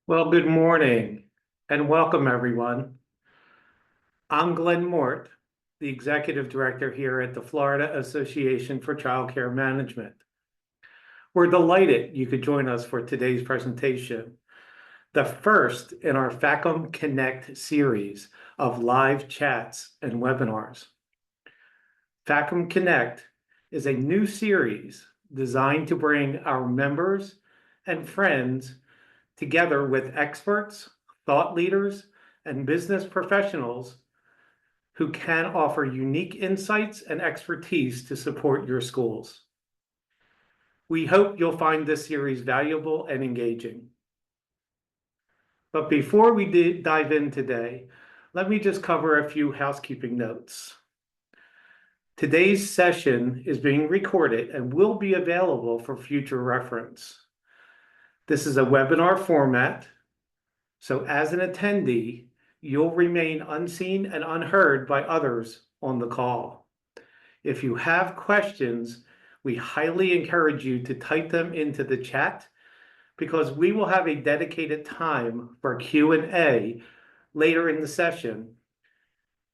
Well, good morning and welcome, everyone. I'm Glenn Mort, the Executive Director here at the Florida Association for Child Care Management. We're delighted you could join us for today's presentation, the first in our FACCM Connect series of live chats and webinars. FACCM Connect is a new series designed to bring our members and friends together with experts, thought leaders, and business professionals who can offer unique insights and expertise to support your schools. We hope you'll find this series valuable and engaging. But before we dive in today, let me just cover a few housekeeping notes. Today's session is being recorded and will be available for future reference. This is a webinar format, so as an attendee, you'll remain unseen and unheard by others on the call. If you have questions, we highly encourage you to type them into the chat because we will have a dedicated time for Q&A later in the session.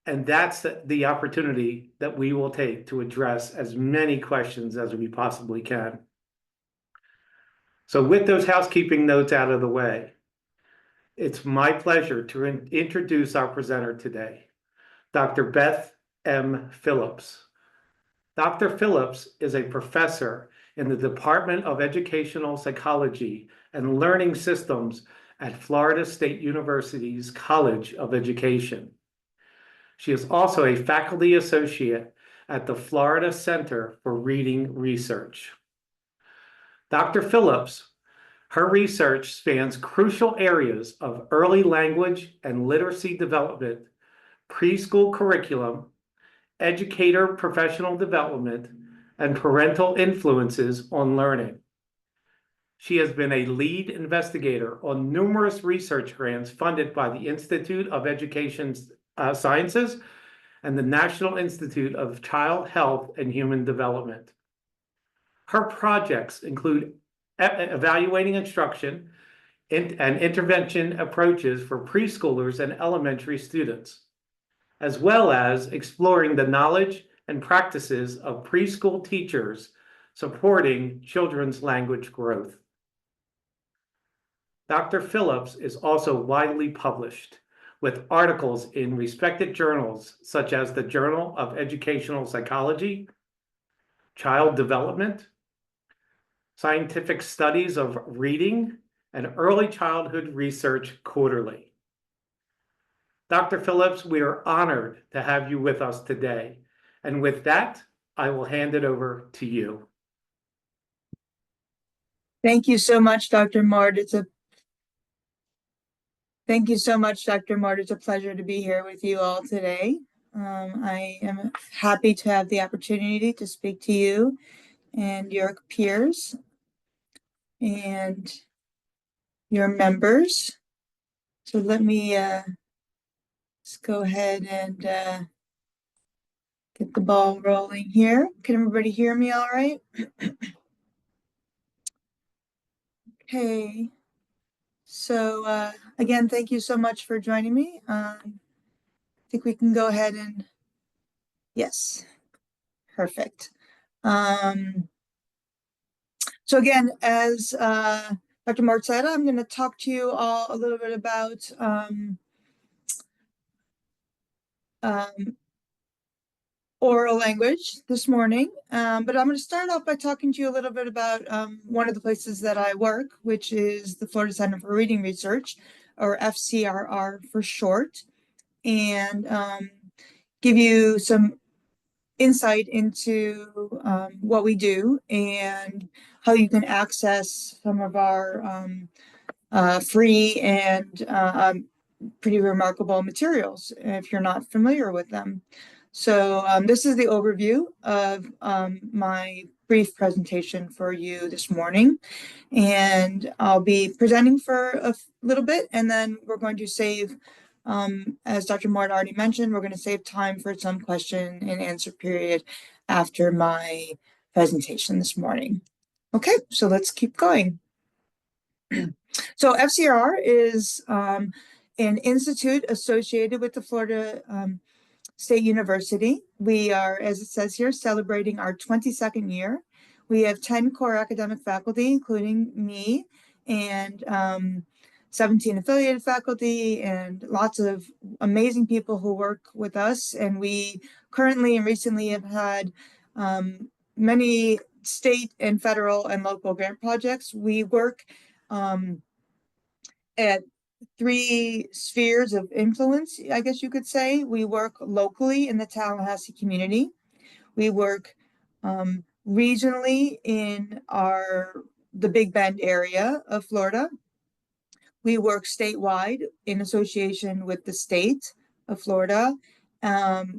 And that's the opportunity that we will take to address as many questions as we possibly can. So with those housekeeping notes out of the way, it's my pleasure to introduce our presenter today, Dr. Beth M. Phillips. Dr. Phillips is a professor in the Department of Educational Psychology and Learning Systems at Florida State University's College of Education. She is also a faculty associate at the Florida Center for Reading Research. Dr. Phillips, her research spans crucial areas of early language and literacy development, preschool curriculum, educator professional development, and parental influences on learning. She has been a lead investigator on numerous research grants funded by the Institute of Education Sciences and the National Institute of Child Health and Human Development. Her projects include evaluating instruction and intervention approaches for preschoolers and elementary students, as well as exploring the knowledge and practices of preschool teachers supporting children's language growth. Dr. Phillips is also widely published with articles in respected journals such as the Journal of Educational Psychology, Child Development, Scientific Studies of Reading, and Early Childhood Research Quarterly. Dr. Phillips, we are honored to have you with us today. And with that, I will hand it over to you. Thank you so much, Dr. Mort. Thank you so much, Dr. Mort. It's a pleasure to be here with you all today. I am happy to have the opportunity to speak to you and your peers and your members. So let me just go ahead and get the ball rolling here. Can everybody hear me all right? Okay. So again, thank you so much for joining me. I think we can go ahead and, yes, perfect. So again, as Dr. Mort said, I'm going to talk to you all a little bit about oral language this morning, but I'm going to start off by talking to you a little bit about one of the places that I work, which is the Florida Center for Reading Research, or FCRR for short, and give you some insight into what we do and how you can access some of our free and pretty remarkable materials if you're not familiar with them. So this is the overview of my brief presentation for you this morning. And I'll be presenting for a little bit, and then we're going to save, as Dr. Mort already mentioned, we're going to save time for some question and answer period after my presentation this morning. Okay, so let's keep going. So FCRR is an institute associated with the Florida State University. We are, as it says here, celebrating our 22nd year. We have 10 core academic faculty, including me, and 17 affiliated faculty, and lots of amazing people who work with us. And we currently and recently have had many state and federal and local grant projects. We work at three spheres of influence, I guess you could say. We work locally in the Tallahassee community. We work regionally in the Big Bend area of Florida. We work statewide in association with the state of Florida.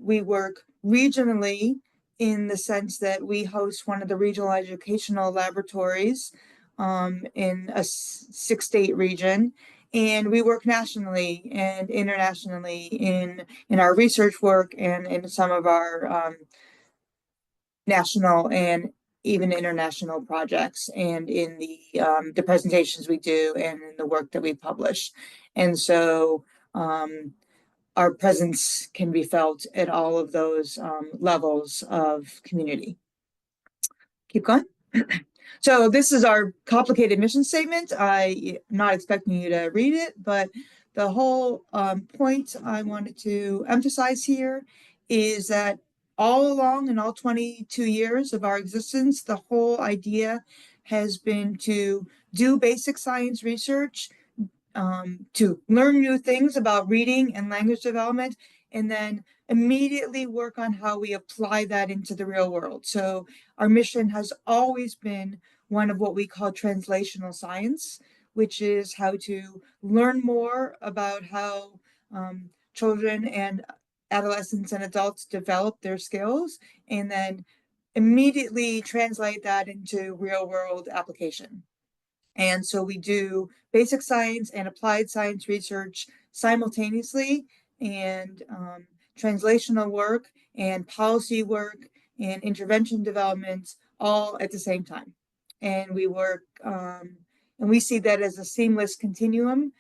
We work regionally in the sense that we host one of the regional educational laboratories in a 6-state region. And we work nationally and internationally in our research work and in some of our national and even international projects, and in the presentations we do and in the work that we publish. And so our presence can be felt at all of those levels of community. Keep going. So this is our complicated mission statement. I'm not expecting you to read it, but the whole point I wanted to emphasize here is that all along in all 22 years of our existence, the whole idea has been to do basic science research, to learn new things about reading and language development, and then immediately work on how we apply that into the real world. So our mission has always been one of what we call translational science, which is how to learn more about how children and adolescents and adults develop their skills, and then immediately translate that into real world application. And so we do basic science and applied science research simultaneously, and translational work and policy work and intervention development all at the same time. And we work, and we see that as a seamless continuum,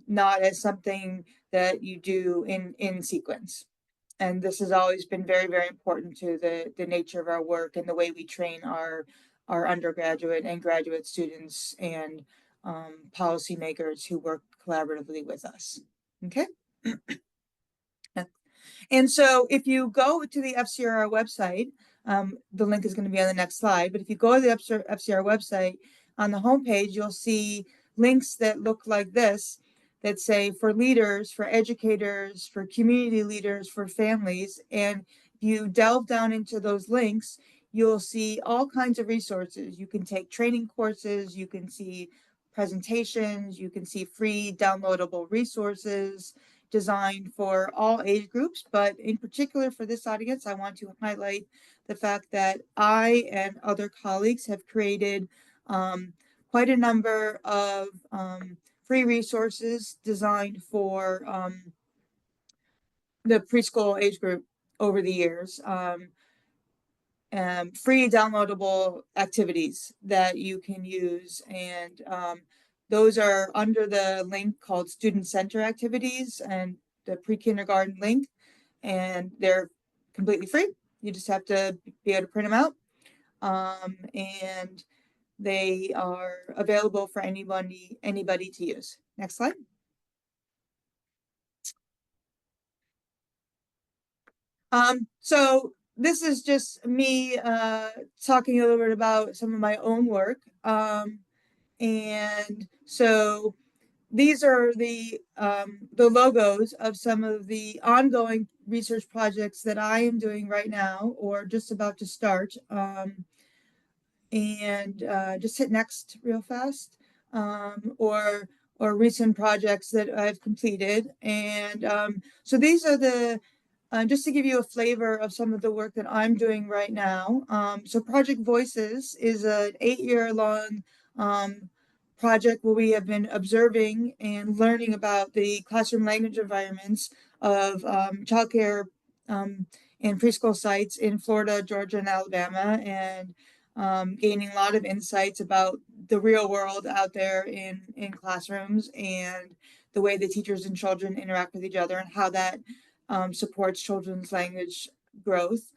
not as something that you do in sequence. And this has always been very, very important to the nature of our work and the way we train our undergraduate and graduate students and policymakers who work collaboratively with us. Okay. And so if you go to the FCRR website, the link is going to be on the next slide, but if you go to the FCRR website, on the homepage, you'll see links that look like this, that say for leaders, for educators, for community leaders, for families. And if you delve down into those links, you'll see all kinds of resources. You can take training courses, you can see presentations, you can see free downloadable resources designed for all age groups. But in particular for this audience, I want to highlight the fact that I and other colleagues have created quite a number of free resources designed for the preschool age group over the years. Free downloadable activities that you can use, and those are under the link called Student Center Activities and the pre-kindergarten link, and they're completely free. You just have to be able to print them out, and they are available for anybody to use. Next slide. So this is just me talking a little bit about some of my own work. And so these are the logos of some of the ongoing research projects that I am doing right now or just about to start. And just hit next real fast, or recent projects that I've completed. And so these are the just to give you a flavor of some of the work that I'm doing right now. So Project Voices is an 8-year-long project where we have been observing and learning about the classroom language environments of childcare and preschool sites in Florida, Georgia, and Alabama. And gaining a lot of insights about the real world out there in classrooms and the way the teachers and children interact with each other and how that supports children's language growth.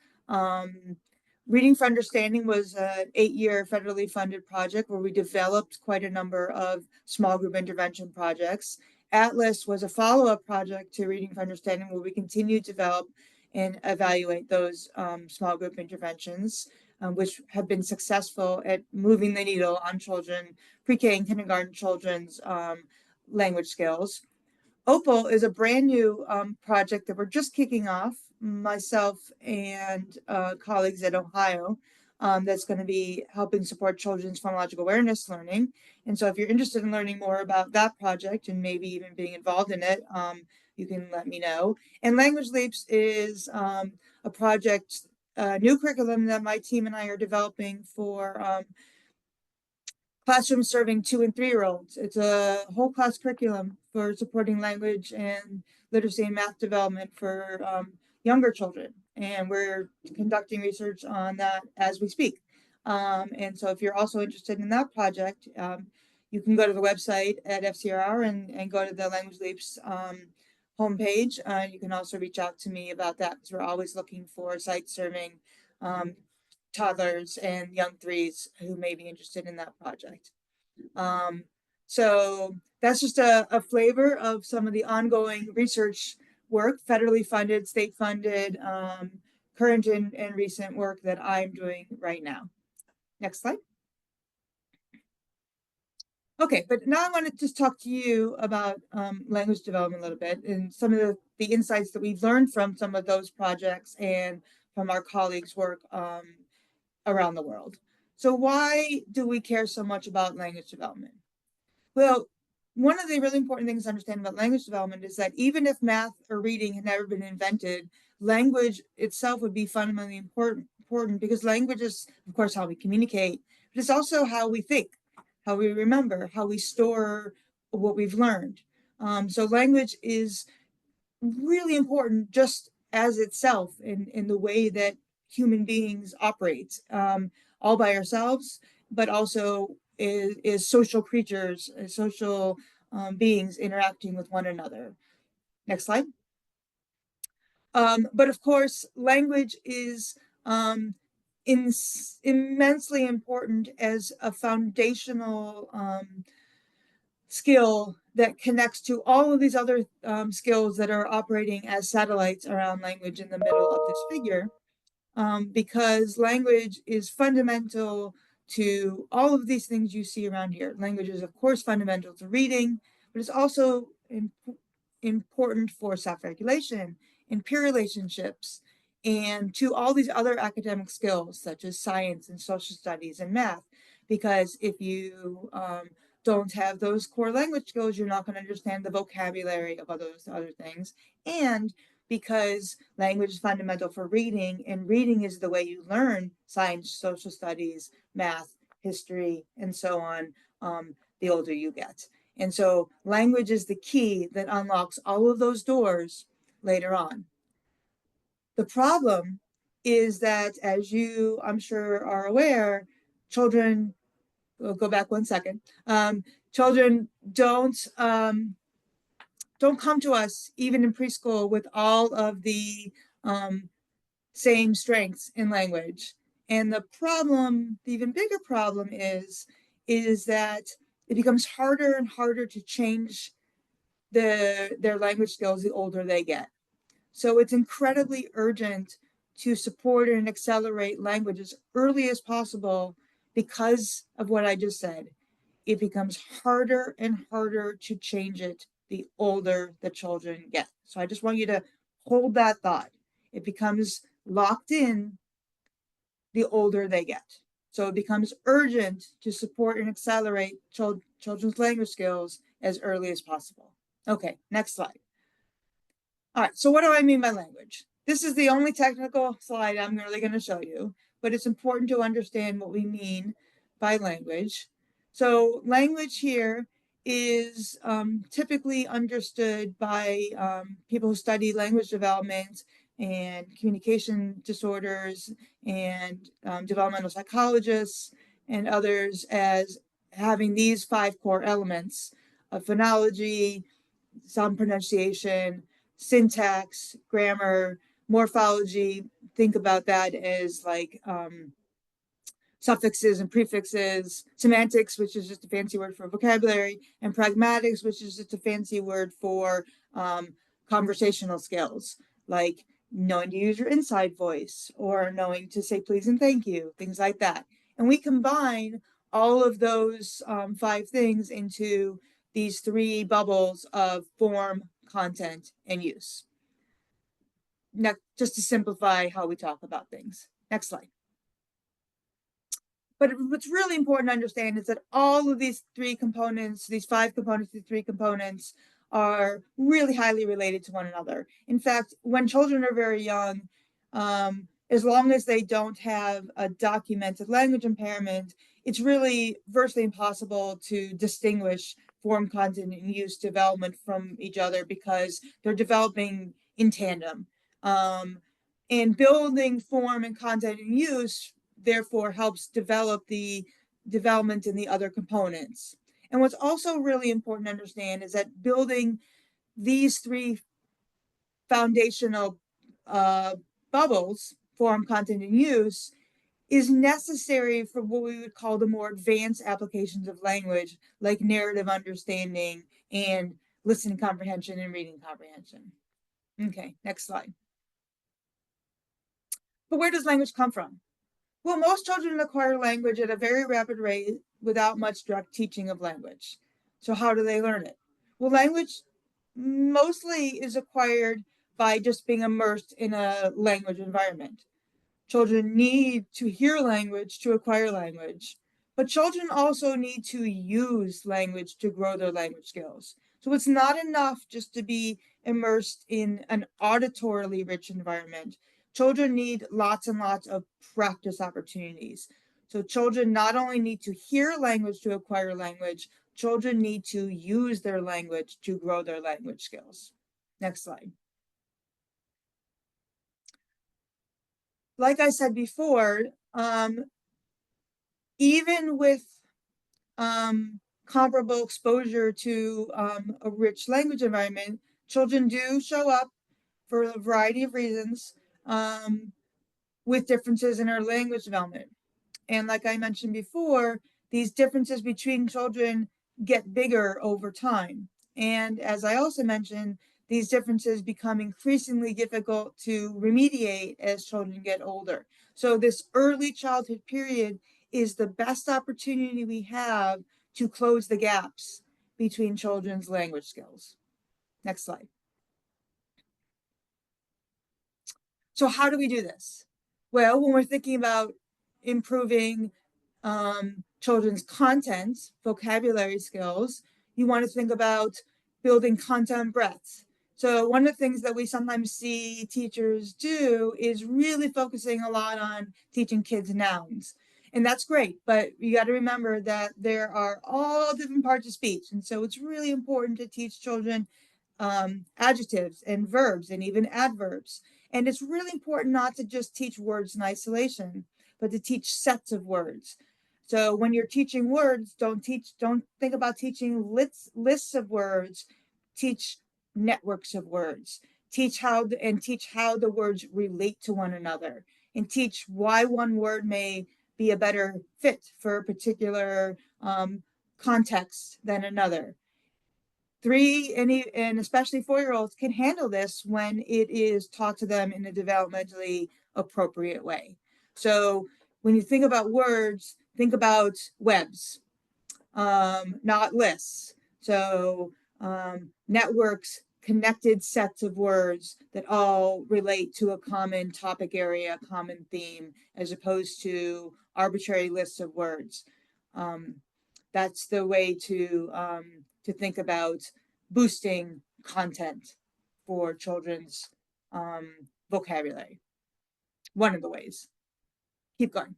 Reading for Understanding was an 8-year federally funded project where we developed quite a number of small group intervention projects. Atlas was a follow-up project to Reading for Understanding where we continue to develop and evaluate those small group interventions, which have been successful at moving the needle on children, pre-K and kindergarten children's language skills. Opal is a brand new project that we're just kicking off, myself and colleagues at Ohio, that's going to be helping support children's phonological awareness learning. And so if you're interested in learning more about that project and maybe even being involved in it, you can let me know. And Language Leaps is a project, new curriculum that my team and I are developing for classrooms serving 2- and 3-year-olds. It's a whole class curriculum for supporting language and literacy and math development for younger children. And we're conducting research on that as we speak. And so if you're also interested in that project, you can go to the website at FCRR and go to the Language Leaps homepage. You can also reach out to me about that because we're always looking for sites serving toddlers and young 3s who may be interested in that project. So that's just a flavor of some of the ongoing research work, federally funded, state funded, current and recent work that I'm doing right now. Next slide. Okay, but now I want to just talk to you about language development a little bit and some of the insights that we've learned from some of those projects and from our colleagues' work around the world. So why do we care so much about language development? Well, one of the really important things to understand about language development is that even if math or reading had never been invented, language itself would be fundamentally important because language is, of course, how we communicate, but it's also how we think, how we remember, how we store what we've learned. So language is really important just as itself in the way that human beings operate, all by ourselves, but also is social creatures, social beings interacting with one another. Next slide. But of course, language is immensely important as a foundational skill that connects to all of these other skills that are operating as satellites around language in the middle of this figure, because language is fundamental to all of these things you see around here. Language is, of course, fundamental to reading, but it's also important for self-regulation and peer relationships and to all these other academic skills such as science and social studies and math, because if you don't have those core language skills, you're not going to understand the vocabulary of those other things. And because language is fundamental for reading, and reading is the way you learn science, social studies, math, history, and so on, the older you get. And so language is the key that unlocks all of those doors later on. The problem is that, as you, I'm sure, are aware, children, we'll go back one second, children don't come to us even in preschool with all of the same strengths in language. And the problem, the even bigger problem is that it becomes harder and harder to change their language skills the older they get. So it's incredibly urgent to support and accelerate language as early as possible because of what I just said. It becomes harder and harder to change it the older the children get. So I just want you to hold that thought. It becomes locked in the older they get. So it becomes urgent to support and accelerate children's language skills as early as possible. Okay, next slide. All right, so what do I mean by language? This is the only technical slide I'm really going to show you, but it's important to understand what we mean by language. So language here is typically understood by people who study language development and communication disorders and developmental psychologists and others as having these 5 core elements of phonology, sound pronunciation, syntax, grammar, morphology. Think about that as like suffixes and prefixes, semantics, which is just a fancy word for vocabulary, and pragmatics, which is just a fancy word for conversational skills, like knowing to use your inside voice or knowing to say please and thank you, things like that. And we combine all of those 5 things into these 3 bubbles of form, content, and use. Now, just to simplify how we talk about things. Next slide. But what's really important to understand is that all of these 3 components, these 5 components, these 3 components are really highly related to one another. In fact, when children are very young, as long as they don't have a documented language impairment, it's really virtually impossible to distinguish form, content, and use development from each other because they're developing in tandem. And building form and content and use therefore helps develop the development in the other components. And what's also really important to understand is that building these 3 foundational bubbles, form, content, and use, is necessary for what we would call the more advanced applications of language, like narrative understanding and listening comprehension and reading comprehension. Okay, next slide. But where does language come from? Well, most children acquire language at a very rapid rate without much direct teaching of language. So how do they learn it? Well, language mostly is acquired by just being immersed in a language environment. Children need to hear language to acquire language, but children also need to use language to grow their language skills. So it's not enough just to be immersed in an auditorily rich environment. Children need lots and lots of practice opportunities. So children not only need to hear language to acquire language, children need to use their language to grow their language skills. Next slide. Like I said before, even with comparable exposure to a rich language environment, children do show up for a variety of reasons with differences in our language development. And like I mentioned before, these differences between children get bigger over time. And as I also mentioned, these differences become increasingly difficult to remediate as children get older. So this early childhood period is the best opportunity we have to close the gaps between children's language skills. Next slide. So how do we do this? Well, when we're thinking about improving children's content, vocabulary skills, you want to think about building content breadth. So one of the things that we sometimes see teachers do is really focusing a lot on teaching kids nouns. And that's great, but you got to remember that there are all different parts of speech. And so it's really important to teach children adjectives and verbs and even adverbs. And it's really important not to just teach words in isolation, but to teach sets of words. So when you're teaching words, don't think about teaching lists of words. Teach networks of words. Teach how the words relate to one another, and teach why one word may be a better fit for a particular context than another. 3 and especially 4-year-olds can handle this when it is taught to them in a developmentally appropriate way. So when you think about words, think about webs, not lists. So networks, connected sets of words that all relate to a common topic area, common theme, as opposed to arbitrary lists of words. That's the way to think about boosting content for children's vocabulary. One of the ways. Keep going.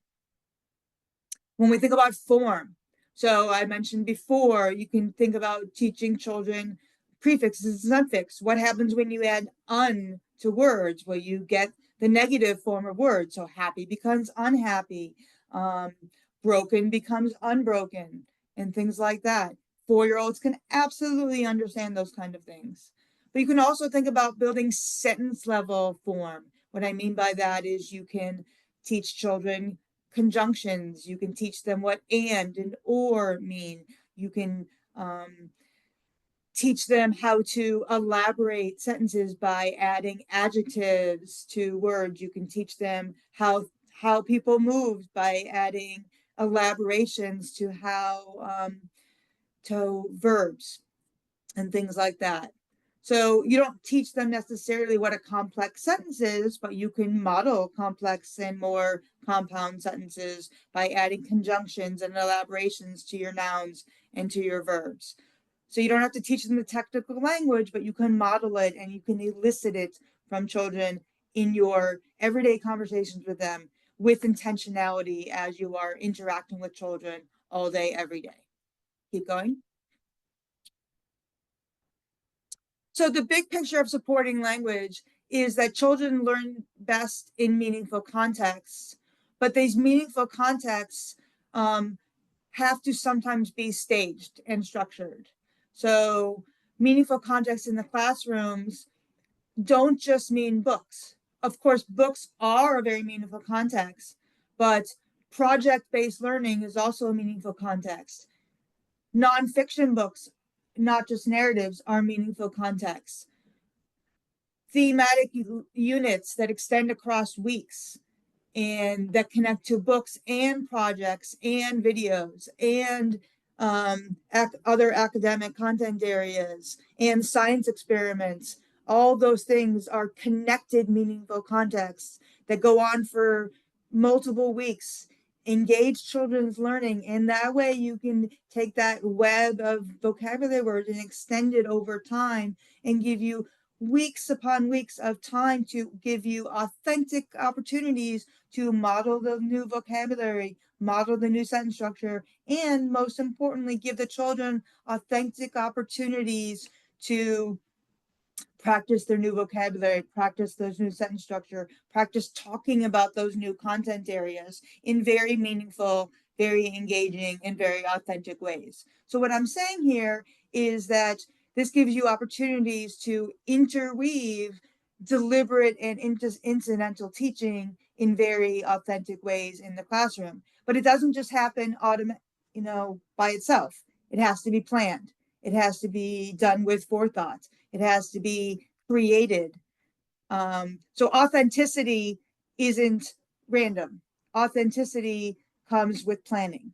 When we think about form, so I mentioned before, you can think about teaching children prefixes and suffixes. What happens when you add un to words where you get the negative form of words. So happy becomes unhappy, broken becomes unbroken, and things like that. 4-year-olds can absolutely understand those kind of things. But you can also think about building sentence level form. What I mean by that is you can teach children conjunctions. You can teach them what and or mean. You can teach them how to elaborate sentences by adding adjectives to words. You can teach them how people move by adding elaborations to how to verbs and things like that. So you don't teach them necessarily what a complex sentence is, but you can model complex and more compound sentences by adding conjunctions and elaborations to your nouns and to your verbs. So you don't have to teach them the technical language, but you can model it and you can elicit it from children in your everyday conversations with them with intentionality as you are interacting with children all day, every day. Keep going. So the big picture of supporting language is that children learn best in meaningful contexts, but these meaningful contexts have to sometimes be staged and structured. So meaningful contexts in the classrooms don't just mean books. Of course, books are a very meaningful context, but project-based learning is also a meaningful context. Nonfiction books, not just narratives, are meaningful contexts. Thematic units that extend across weeks and that connect to books and projects and videos and other academic content areas and science experiments. All those things are connected, meaningful contexts that go on for multiple weeks, engage children's learning. And that way you can take that web of vocabulary words and extend it over time and give you weeks upon weeks of time to give you authentic opportunities to model the new vocabulary, model the new sentence structure, and most importantly, give the children authentic opportunities to practice their new vocabulary, practice those new sentence structure, practice talking about those new content areas in very meaningful, very engaging, and very authentic ways. So what I'm saying here is that this gives you opportunities to interweave deliberate and incidental teaching in very authentic ways in the classroom. But it doesn't just happen by itself. It has to be planned. It has to be done with forethought. It has to be created. So authenticity isn't random. Authenticity comes with planning.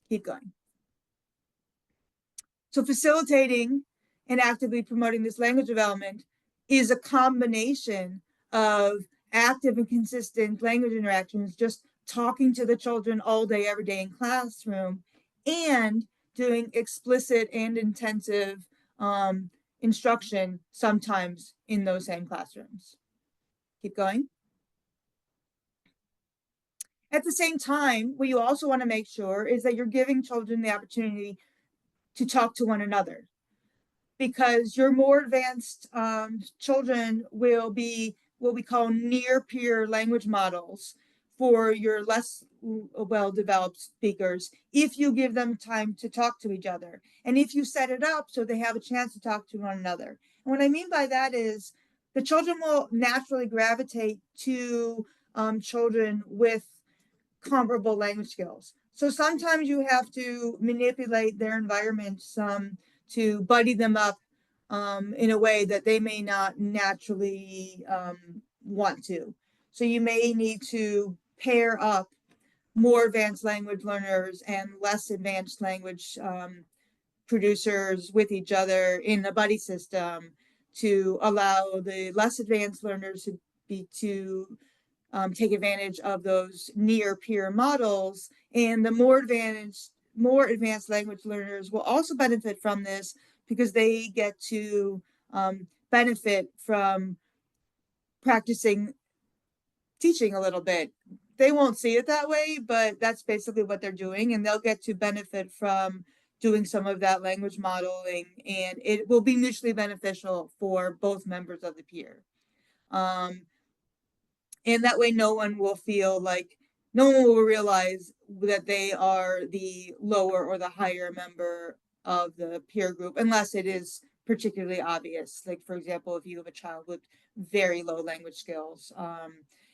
Keep going. So facilitating and actively promoting this language development is a combination of active and consistent language interactions, just talking to the children all day, every day in classroom, and doing explicit and intensive instruction sometimes in those same classrooms. Keep going. At the same time, what you also want to make sure is that you're giving children the opportunity to talk to one another, because your more advanced children will be what we call near peer language models for your less well-developed speakers if you give them time to talk to each other and if you set it up so they have a chance to talk to one another. And what I mean by that is the children will naturally gravitate to children with comparable language skills. So sometimes you have to manipulate their environment to buddy them up in a way that they may not naturally want to. So you may need to pair up more advanced language learners and less advanced language producers with each other in a buddy system to allow the less advanced learners to take advantage of those near peer models, and the more advanced language learners will also benefit from this because they get to benefit from practicing teaching a little bit. They won't see it that way, but that's basically what they're doing, and they'll get to benefit from doing some of that language modeling, and it will be mutually beneficial for both members of the peer. And that way no one will feel like, no one will realize that they are the lower or the higher member of the peer group, unless it is particularly obvious. Like, for example, if you have a child with very low language skills.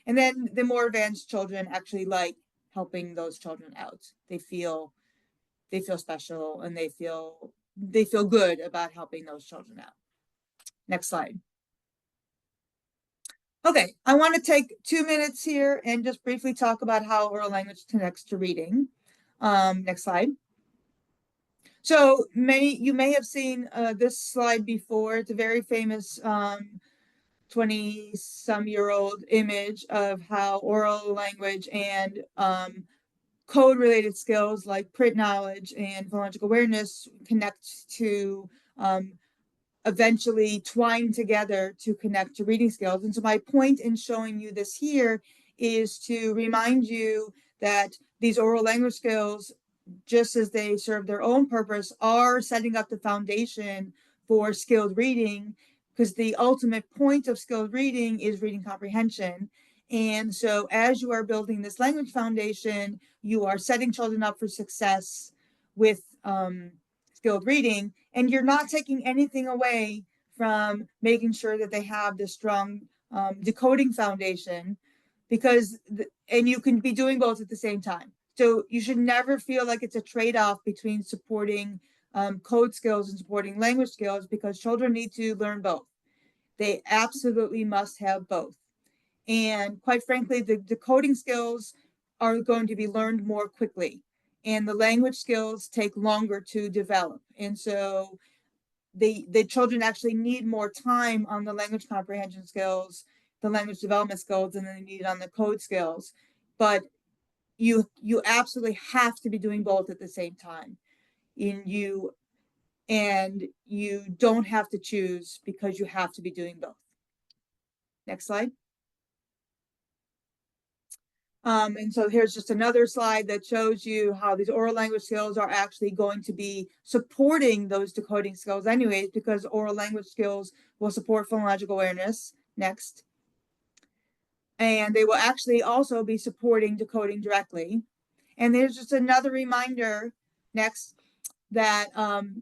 And then the more advanced children actually like helping those children out. They feel special, and they feel good about helping those children out. Next slide. Okay, I want to take 2 minutes here and just briefly talk about how oral language connects to reading. Next slide. So you may have seen this slide before. It's a very famous 20-some-year-old image of how oral language and code-related skills like print knowledge and phonological awareness connect to eventually twine together to connect to reading skills. And so my point in showing you this here is to remind you that these oral language skills, just as they serve their own purpose, are setting up the foundation for skilled reading, because the ultimate point of skilled reading is reading comprehension. And so as you are building this language foundation, you are setting children up for success with skilled reading, and you're not taking anything away from making sure that they have this strong decoding foundation, because and you can be doing both at the same time. So you should never feel like it's a trade-off between supporting code skills and supporting language skills, because children need to learn both. They absolutely must have both. And quite frankly, the decoding skills are going to be learned more quickly, and the language skills take longer to develop. And so the children actually need more time on the language comprehension skills, the language development skills, than they need on the code skills. But you absolutely have to be doing both at the same time. You don't have to choose, because you have to be doing both. Next slide. And so here's just another slide that shows you how these oral language skills are actually going to be supporting those decoding skills anyways, because oral language skills will support phonological awareness. Next. And they will actually also be supporting decoding directly. And there's just another reminder, next, that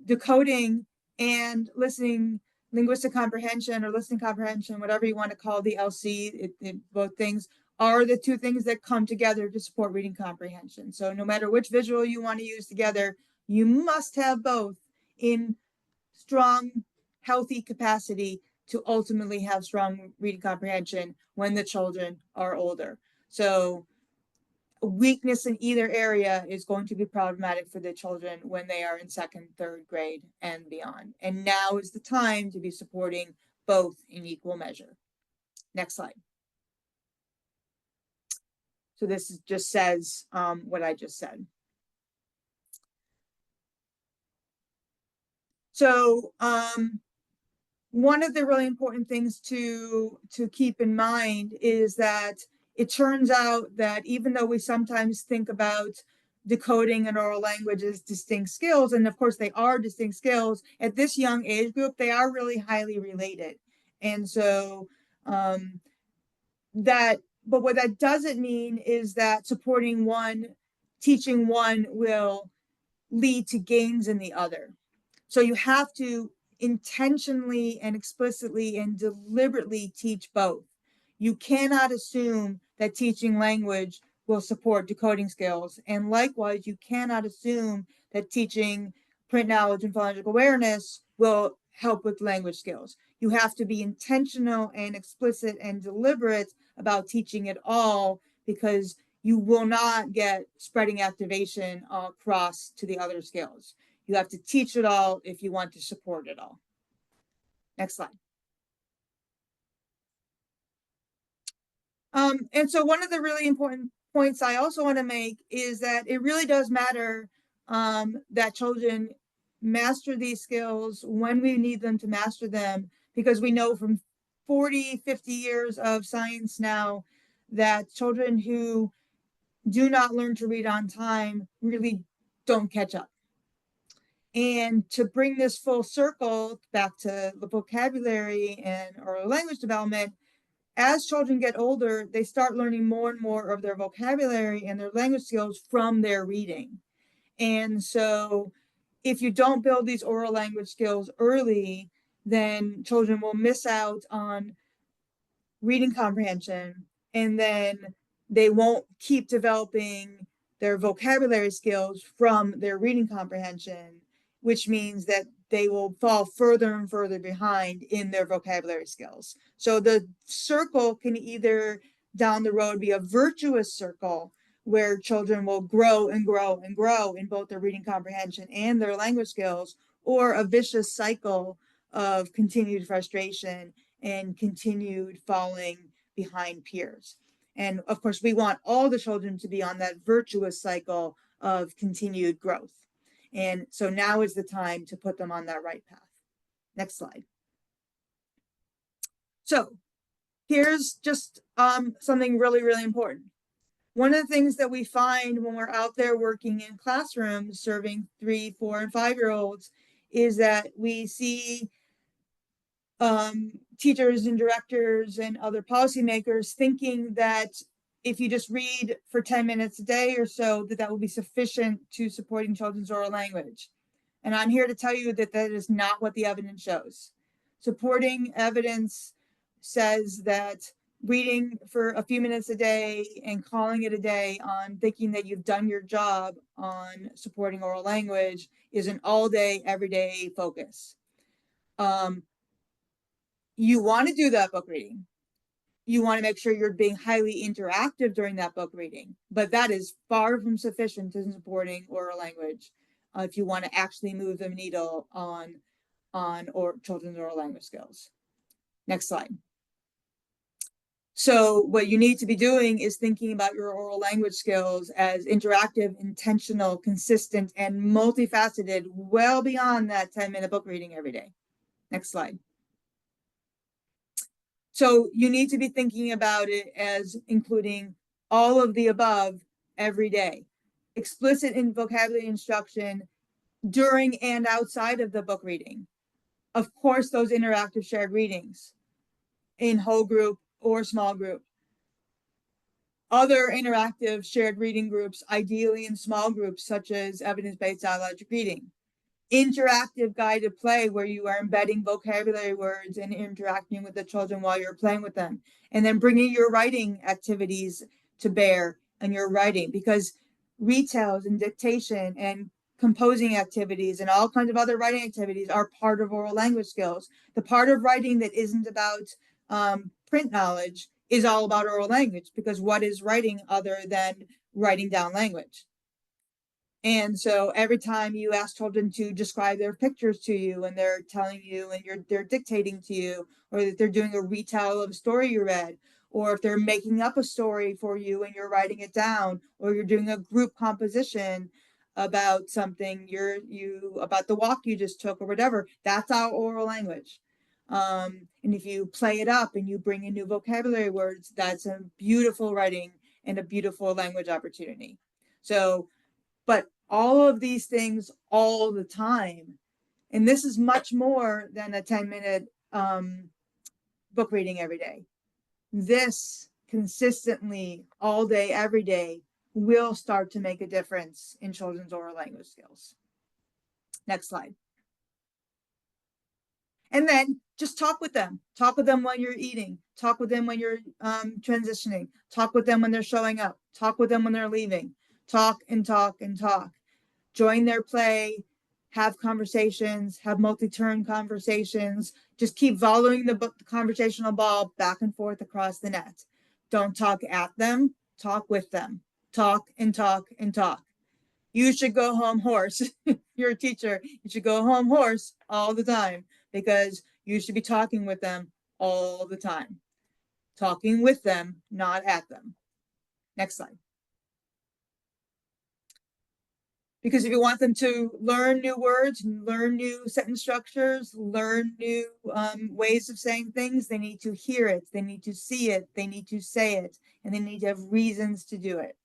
decoding and listening, linguistic comprehension or listening comprehension, whatever you want to call the LC, both things are the two things that come together to support reading comprehension. So no matter which visual you want to use together, you must have both in strong, healthy capacity to ultimately have strong reading comprehension when the children are older. So weakness in either area is going to be problematic for the children when they are in second, third grade and beyond. And now is the time to be supporting both in equal measure. Next slide. So this just says what I just said. So one of the really important things to keep in mind is that it turns out that even though we sometimes think about decoding and oral language as distinct skills, and of course they are distinct skills, at this young age group, they are really highly related. And so but what that doesn't mean is that supporting one, teaching one will lead to gains in the other. So you have to intentionally and explicitly and deliberately teach both. You cannot assume that teaching language will support decoding skills. And likewise, you cannot assume that teaching print knowledge and phonological awareness will help with language skills. You have to be intentional and explicit and deliberate about teaching it all, because you will not get spreading activation across to the other skills. You have to teach it all if you want to support it all. Next slide. And so one of the really important points I also want to make is that it really does matter that children master these skills when we need them to master them, because we know from 40, 50 years of science now that children who do not learn to read on time really don't catch up. And to bring this full circle back to the vocabulary and oral language development, as children get older, they start learning more and more of their vocabulary and their language skills from their reading. And so if you don't build these oral language skills early, then children will miss out on reading comprehension, and then they won't keep developing their vocabulary skills from their reading comprehension, which means that they will fall further and further behind in their vocabulary skills. So the circle can either down the road be a virtuous circle where children will grow and grow and grow in both their reading comprehension and their language skills, or a vicious cycle of continued frustration and continued falling behind peers. And of course, we want all the children to be on that virtuous cycle of continued growth. And so now is the time to put them on that right path. Next slide. So here's just something really, really important. One of the things that we find when we're out there working in classrooms serving 3, 4, and 5-year-olds is that we see teachers and directors and other policymakers thinking that if you just read for 10 minutes a day or so, that will be sufficient to supporting children's oral language. And I'm here to tell you that that is not what the evidence shows. Supporting evidence says that reading for a few minutes a day and calling it a day on thinking that you've done your job on supporting oral language is an all day, everyday focus. You want to do that book reading. You want to make sure you're being highly interactive during that book reading, but that is far from sufficient in supporting oral language if you want to actually move the needle on or children's oral language skills. Next slide. So what you need to be doing is thinking about your oral language skills as interactive, intentional, consistent, and multifaceted, well beyond that 10-minute book reading every day. Next slide. So you need to be thinking about it as including all of the above every day. Explicit in vocabulary instruction during and outside of the book reading. Of course, those interactive shared readings in whole group or small group. Other interactive shared reading groups, ideally in small groups, such as evidence-based dialogic reading. Interactive guided play where you are embedding vocabulary words and interacting with the children while you're playing with them, and then bringing your writing activities to bear in your writing, because retells and dictation and composing activities and all kinds of other writing activities are part of oral language skills. The part of writing that isn't about print knowledge is all about oral language, because what is writing other than writing down language? And so every time you ask children to describe their pictures to you and they're telling you and they're dictating to you, or that they're doing a retell of a story you read, or if they're making up a story for you and you're writing it down, or you're doing a group composition about something about the walk you just took or whatever, that's our oral language. And if you play it up and you bring in new vocabulary words, that's a beautiful writing and a beautiful language opportunity. So, but all of these things all the time. And this is much more than a 10-minute book reading every day. This consistently all day, every day will start to make a difference in children's oral language skills. Next slide. And then just talk with them. Talk with them when you're eating. Talk with them when you're transitioning. Talk with them when they're showing up. Talk with them when they're leaving. Talk and talk and talk. Join their play. Have conversations. Have multi-turn conversations. Just keep following the conversational ball back and forth across the net. Don't talk at them. Talk with them. Talk and talk and talk. You should go home hoarse. You're a teacher. You should go home hoarse all the time, because you should be talking with them all the time. Talking with them, not at them. Next slide. Because if you want them to learn new words, learn new sentence structures, learn new ways of saying things, they need to hear it, they need to see it, they need to say it, and they need to have reasons to do it.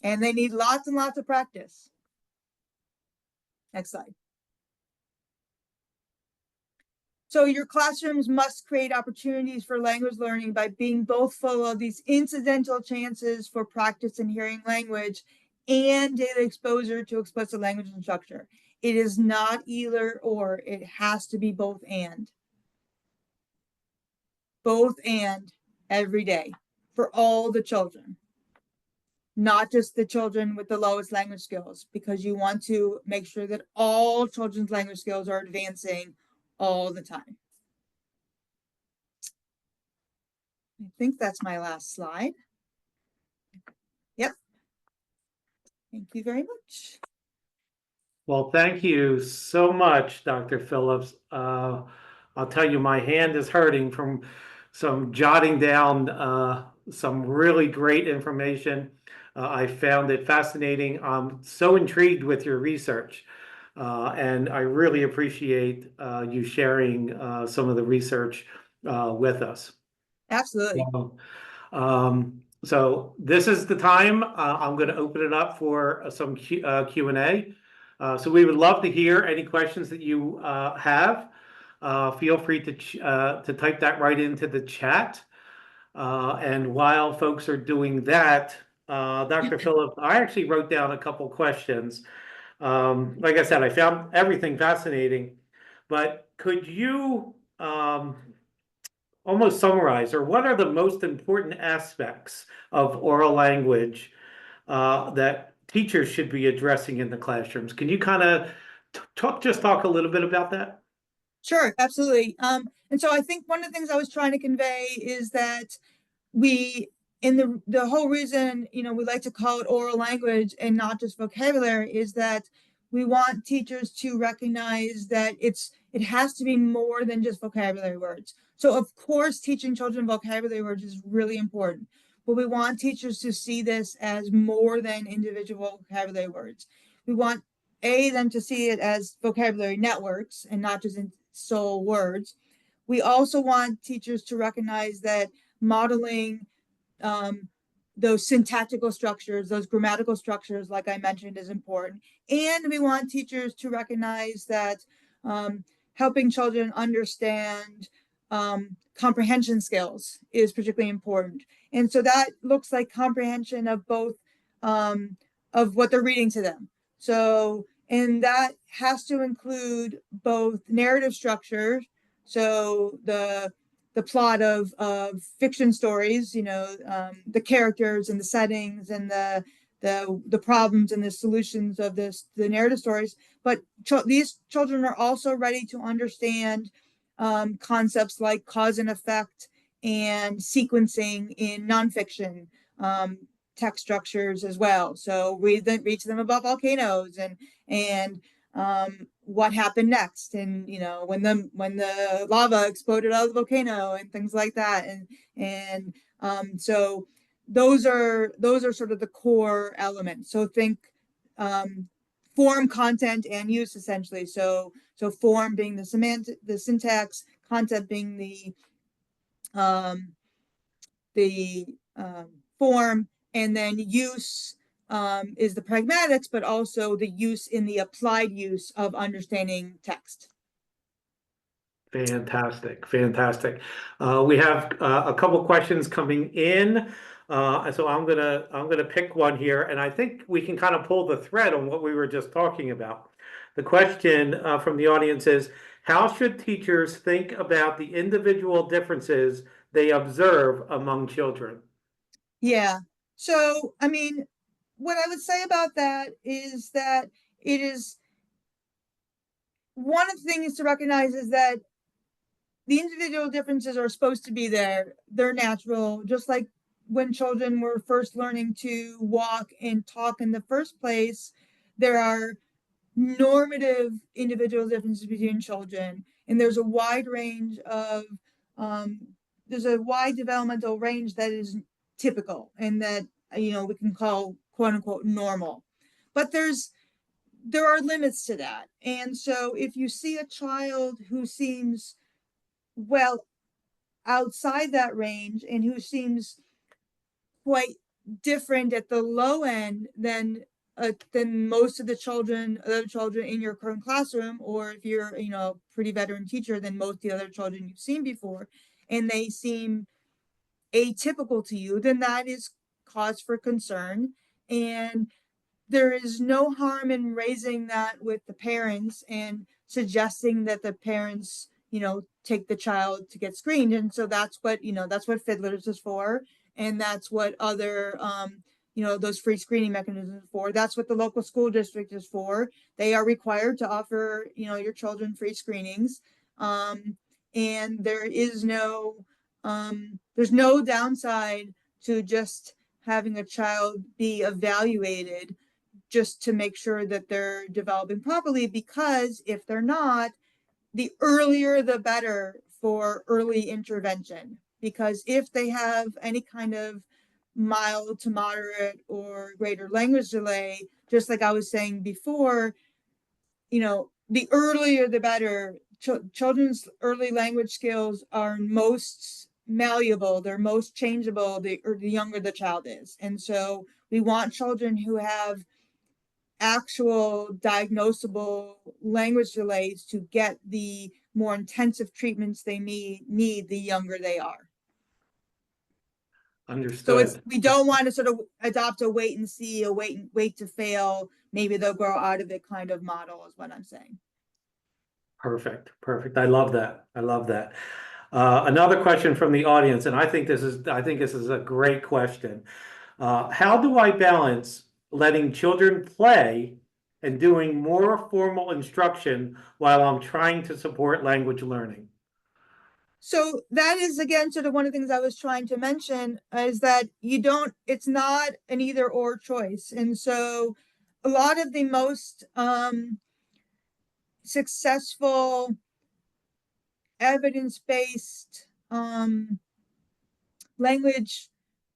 And they need lots and lots of practice. Next slide. So your classrooms must create opportunities for language learning by being both full of these incidental chances for practice in hearing language and daily exposure to explicit language and structure. It is not either or, it has to be both and. Both and every day for all the children, not just the children with the lowest language skills, because you want to make sure that all children's language skills are advancing all the time. I think that's my last slide. Yep. Thank you very much. Well, thank you so much, Dr. Phillips. I'll tell you, my hand is hurting from some jotting down some really great information. I found it fascinating. I'm so intrigued with your research, and I really appreciate you sharing some of the research with us. Absolutely. So this is the time. I'm going to open it up for some Q&A. So we would love to hear any questions that you have. Feel free to type that right into the chat. And while folks are doing that, Dr. Phillips, I actually wrote down a couple questions. Like I said, I found everything fascinating, but could you almost summarize, or what are the most important aspects of oral language that teachers should be addressing in the classrooms? Can you kind of talk a little bit about that? Sure, absolutely. And so I think one of the things I was trying to convey is that we, in the whole reason, we like to call it oral language and not just vocabulary, is that we want teachers to recognize that it has to be more than just vocabulary words. So of course, teaching children vocabulary words is really important, but we want teachers to see this as more than individual vocabulary words. We want them to see it as vocabulary networks and not just in sole words. We also want teachers to recognize that modeling those syntactical structures, those grammatical structures, like I mentioned, is important. And we want teachers to recognize that helping children understand comprehension skills is particularly important. And so that looks like comprehension of both of what they're reading to them. So, and that has to include both narrative structure, so the plot of fiction stories, the characters and the settings and the problems and the solutions of the narrative stories. But these children are also ready to understand concepts like cause and effect and sequencing in nonfiction text structures as well. So read to them about volcanoes and what happened next, and when the lava exploded out of the volcano and things like that, and so those are sort of the core elements. So think form, content, and use, essentially. So form being the syntax, content being the form, and then use is the pragmatics, but also the use in the applied use of understanding text. Fantastic, fantastic. We have a couple questions coming in. So I'm gonna pick one here, and I think we can kind of pull the thread on what we were just talking about. The question from the audience is, how should teachers think about the individual differences they observe among children? Yeah. So, I mean, what I would say about that is that it is one of the things to recognize is that the individual differences are supposed to be there. They're natural, just like when children were first learning to walk and talk in the first place. There are normative individual differences between children, and there's a wide range of there's a wide developmental range that is typical and that we can call quote unquote normal, but there are limits to that. And so if you see a child who seems well outside that range and who seems quite different at the low end than than most of the other children in your current classroom, or if you're, a pretty veteran teacher than most of the other children you've seen before, and they seem atypical to you, then that is cause for concern. And there is no harm in raising that with the parents and suggesting that the parents, take the child to get screened. And so that's what Fiddlers is for. And that's what other, those free screening mechanisms for. That's what the local school district is for. They are required to offer, your children free screenings. And there's no downside to just having a child be evaluated just to make sure that they're developing properly, because if they're not, the earlier the better for early intervention. Because if they have any kind of mild to moderate or greater language delay, just like I was saying before, the earlier the better. Children's early language skills are most malleable, they're most changeable the younger the child is. And so we want children who have actual diagnosable language delays to get the more intensive treatments they need the younger they are. So we don't want to sort of adopt a wait and see, a wait to fail, maybe they'll grow out of it kind of model is what I'm saying. Perfect. I love that. Another question from the audience, and I think this is a great question. How do I balance letting children play and doing more formal instruction while I'm trying to support language learning? So that is, again, sort of one of the things I was trying to mention, is that it's not an either or choice. And so a lot of the most successful evidence-based language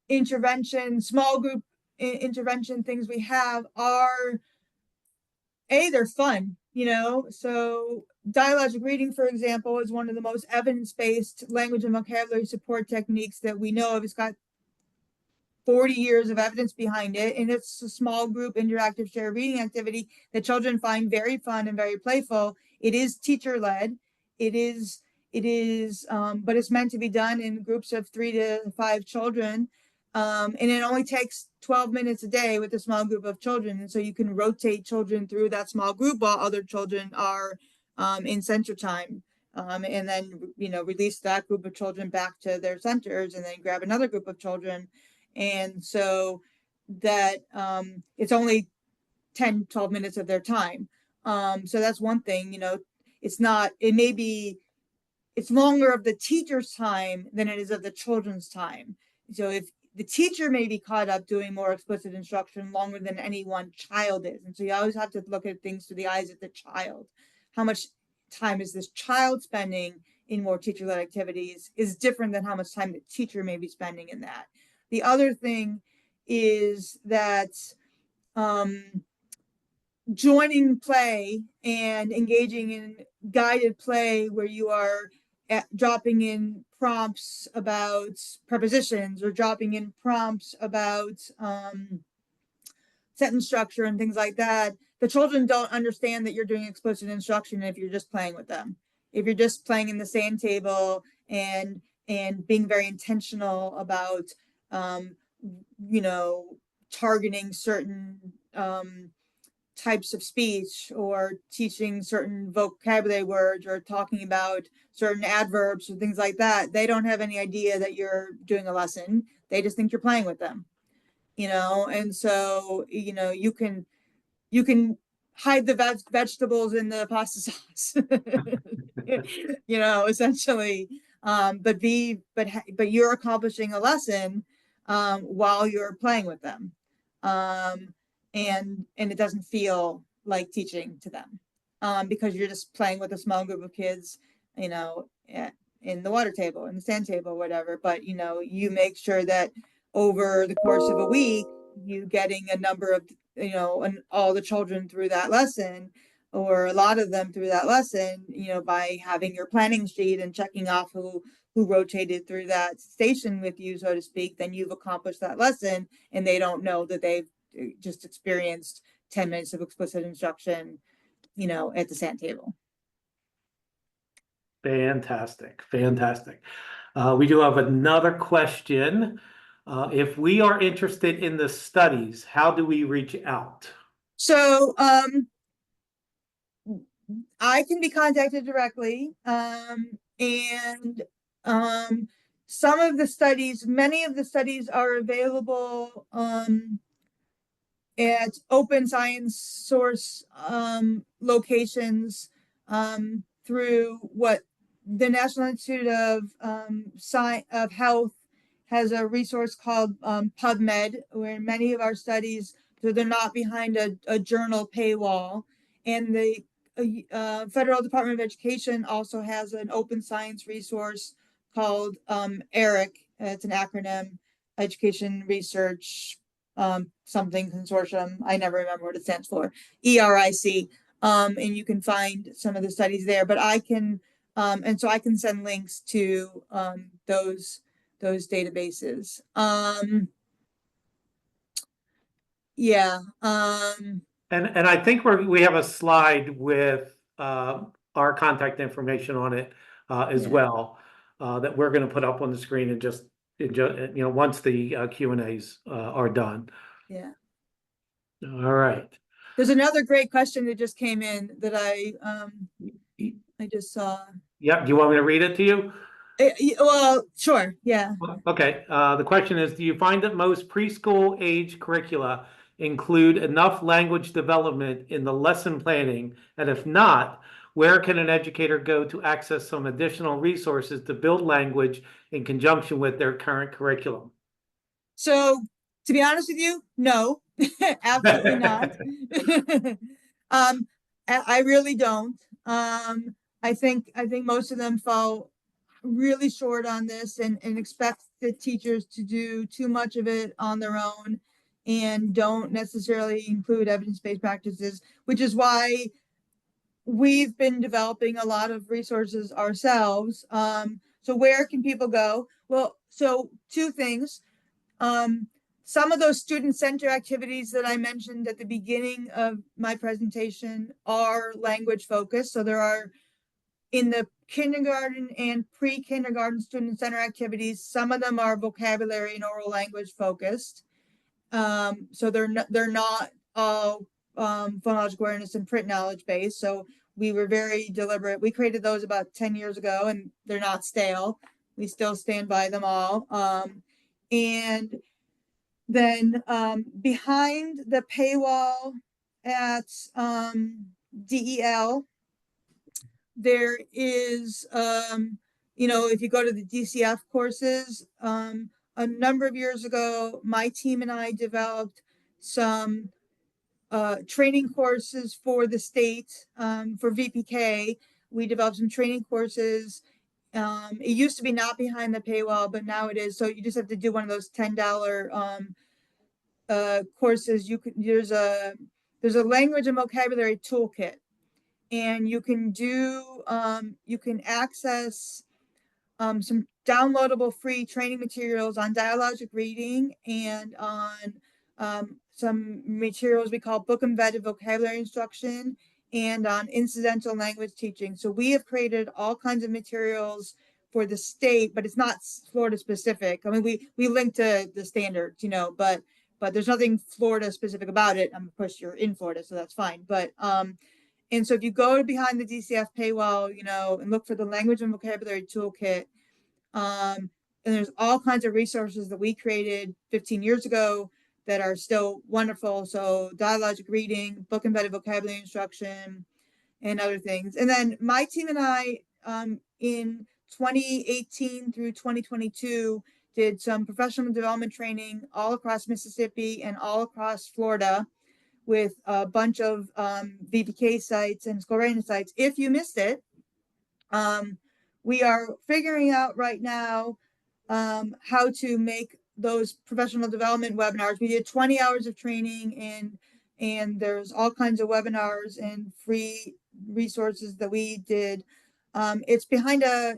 intervention, small group intervention things we have are, they're fun, so dialogic reading, for example, is one of the most evidence-based language and vocabulary support techniques that we know of. It's got 40 years of evidence behind it, and it's a small group interactive shared reading activity that children find very fun and very playful. It is teacher-led. It is, but it's meant to be done in groups of 3 to 5 children. And it only takes 12 minutes a day with a small group of children. And so you can rotate children through that small group while other children are in center time. And then, release that group of children back to their centers and then grab another group of children. And so that it's only 10, 12 minutes of their time. So that's one thing, it's longer of the teacher's time than it is of the children's time. So if the teacher may be caught up doing more explicit instruction longer than any one child is. And so you always have to look at things through the eyes of the child. How much time is this child spending in more teacher-led activities is different than how much time the teacher may be spending in that. The other thing is that joining play and engaging in guided play where you are dropping in prompts about prepositions or dropping in prompts about sentence structure and things like that, the children don't understand that you're doing explicit instruction if you're just playing with them. If you're just playing in the sand table and being very intentional about targeting certain types of speech or teaching certain vocabulary words or talking about certain adverbs or things like that, they don't have any idea that you're doing a lesson. They just think you're playing with them, and so, you can hide the vegetables in the pasta sauce, essentially, but you're accomplishing a lesson while you're playing with them. And it doesn't feel like teaching to them because you're just playing with a small group of kids, in the water table, in the sand table, whatever. But, you make sure that over the course of a week, you getting a number of, and all the children through that lesson, or a lot of them through that lesson, by having your planning sheet and checking off who rotated through that station with you, so to speak, then you've accomplished that lesson, and they don't know that they've just experienced 10 minutes of explicit instruction, at the SAT table. Fantastic, fantastic. We do have another question. If we are interested in the studies, how do we reach out? So I can be contacted directly, and some of the studies, many of the studies are available at open science source locations through what the National Institute of Health has a resource called PubMed, where many of our studies, so they're not behind a journal paywall. And the Federal Department of Education also has an open science resource called ERIC. It's an acronym, Education Research something consortium. I never remember what it stands for. ERIC. And you can find some of the studies there, but I can and so I can send links to those databases. Yeah. And I think we have a slide with our contact information on it as well that we're going to put up on the screen and just once the Q&As are done. Yeah. All right. There's another great question that just came in that I just saw. Yeah. Do you want me to read it to you? Well, sure. Yeah. Okay. The question is, do you find that most preschool age curricula include enough language development in the lesson planning? And if not, where can an educator go to access some additional resources to build language in conjunction with their current curriculum? So, to be honest with you, no, absolutely not. I really don't. I think most of them fall really short on this and expect the teachers to do too much of it on their own and don't necessarily include evidence-based practices, which is why we've been developing a lot of resources ourselves. So where can people go? Well, so two things. Some of those student center activities that I mentioned at the beginning of my presentation are language focused. So there are, in the kindergarten and pre-kindergarten student center activities, some of them are vocabulary and oral language focused. So they're not all phonological awareness and print knowledge based. So we were very deliberate. We created those about 10 years ago and they're not stale. We still stand by them all. And then behind the paywall at DEL, there is, if you go to the DCF courses, a number of years ago, my team and I developed some training courses for the state for VPK. We developed some training courses. It used to be not behind the paywall, but now it is. So you just have to do one of those $10 courses. There's a language and vocabulary toolkit, and you can access some downloadable free training materials on dialogic reading and on some materials we call book embedded vocabulary instruction and on incidental language teaching. So we have created all kinds of materials for the state, but it's not Florida specific. I mean, we link to the standards, but there's nothing Florida specific about it. Of course, you're in Florida, so that's fine. But and so if you go behind the DCF paywall, and look for the language and vocabulary toolkit, and there's all kinds of resources that we created 15 years ago that are still wonderful. So dialogic reading, book embedded vocabulary instruction, and other things. And then my team and I, in 2018 through 2022, did some professional development training all across Mississippi and all across Florida with a bunch of VPK sites and school readiness sites. If you missed it, we are figuring out right now how to make those professional development webinars. We did 20 hours of training and there's all kinds of webinars and free resources that we did. It's behind a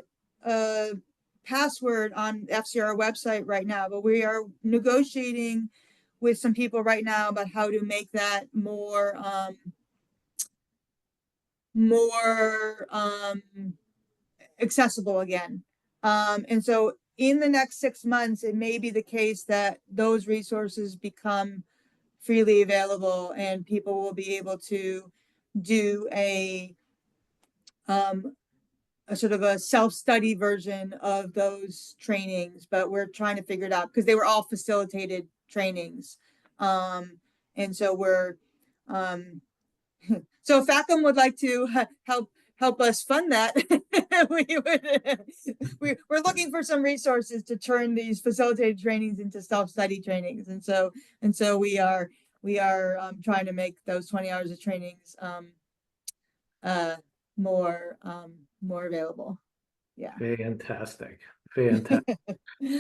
password on FCRR website right now, but we are negotiating with some people right now about how to make that more accessible again. And so in the next 6 months, it may be the case that those resources become freely available and people will be able to do a sort of a self-study version of those trainings, but we're trying to figure it out because they were all facilitated trainings. And so we're so if FACCM would like to help us fund that, we're looking for some resources to turn these facilitated trainings into self-study trainings, and so we are trying to make those 20 hours of trainings more available. Yeah. Fantastic. Fantastic.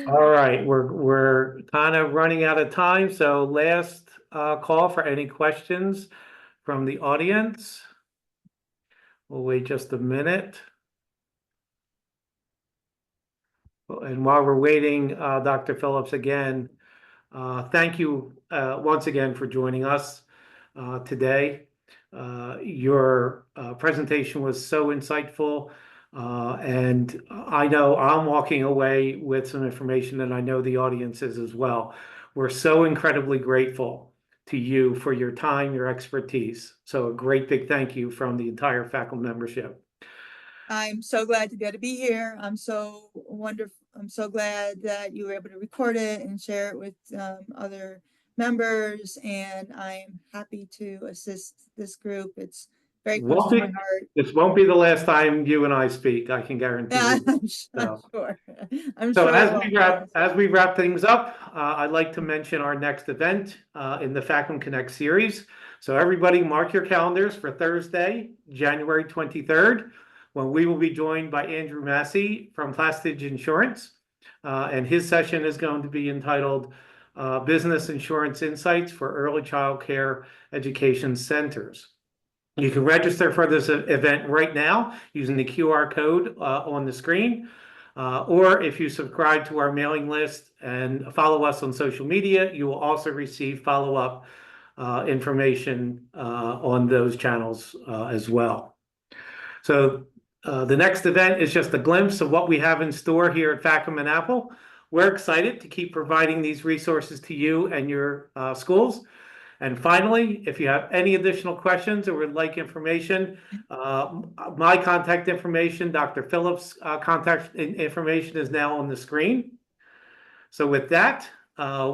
All right, we're kind of running out of time, so last call for any questions from the audience. We'll wait just a minute. And while we're waiting, Dr. Phillips, again, thank you once again for joining us today. Your presentation was so insightful, and I know I'm walking away with some information, and I know the audience is as well. We're so incredibly grateful to you for your time, your expertise. So a great big thank you from the entire FACCM membership. I'm so glad to be able to be here. I'm so wonderful. I'm so glad that you were able to record it and share it with other members, and I'm happy to assist this group. It's very close to my heart. This won't be the last time you and I speak, I can guarantee Yeah, you. I'm sure. I'm So sure. as we wrap things up, I'd like to mention our next event in the FACCM Connect series. So everybody mark your calendars for Thursday, January 23rd, when we will be joined by Andrew Massey from Plastage Insurance. And his session is going to be entitled Business Insurance Insights for Early Child Care Education Centers. You can register for this event right now using the QR code on the screen. Or if you subscribe to our mailing list and follow us on social media, you will also receive follow-up information on those channels as well. So the next event is just a glimpse of what we have in store here at FACCM and Apple. We're excited to keep providing these resources to you and your schools. And finally, if you have any additional questions or would like information, my contact information, Dr. Phillips' contact information is now on the screen. So with that,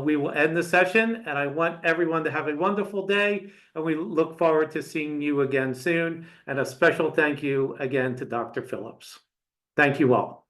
we will end the session, and I want everyone to have a wonderful day, and we look forward to seeing you again soon. And a special thank you again to Dr. Phillips. Thank you all.